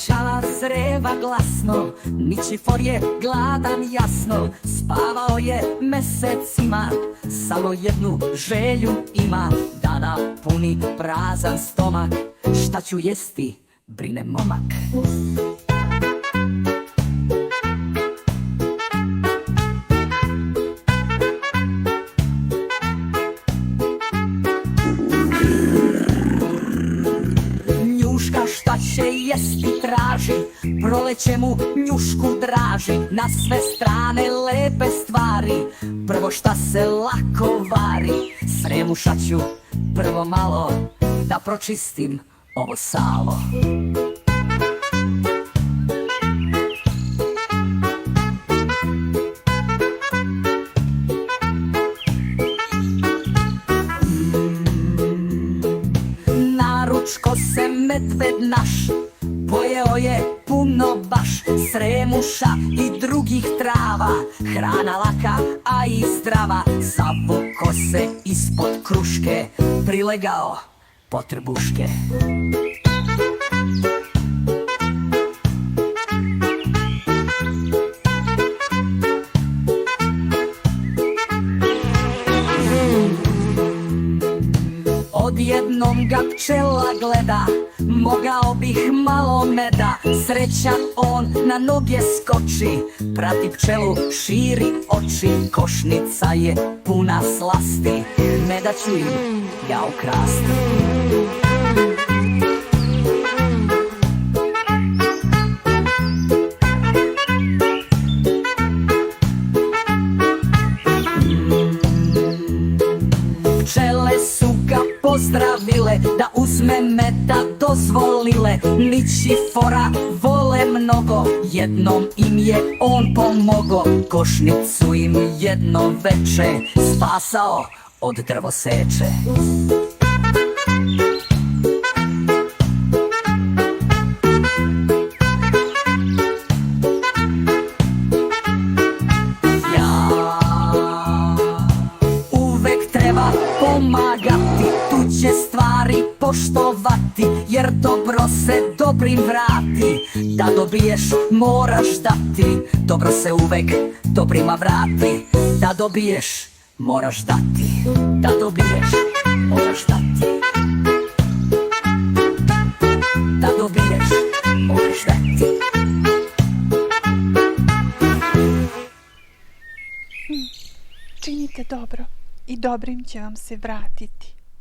Pčela zreva glasno, Ničifor je gladan jasno, spavao je mesecima, samo jednu želju ima, da napuni prazan stomak. Šta ću jesti, brine momak. Njuška šta će jesti traži, proleće mu njušku draži, na sve strane lepe stvari, prvo šta se lako vari. Sremuša ću prvo malo, da pročistim ovo salo. Naručko se medved naš, pojeo je puno baš sremuša i drugih trava, hrana laka, a i zdrava. Zavuko se ispod kruške, prilegao po trbuške. Odjednom ga pčela gleda, mogao bih malo meda. Srećan on na noge skoči, prati pčelu, širi oči. Košnica je puna slasti, meda ću im ja ukrasti. Pčele su ga pozdravile, da uzme meda dozvolile. Ničifora vole mnogo, jednom im je on pomogo. Košnicu im jedno veče spasao od drvoseče. Treba pomagati, tuđe stvari poštovati, jer dobro se dobrim vrati. Da dobiješ moraš dati, dobro se uvek dobrima vrati. Da dobiješ moraš dati, da dobiješ moraš dati, da dobiješ moraš dati. Činite dobro i dobrim će vam se vratiti.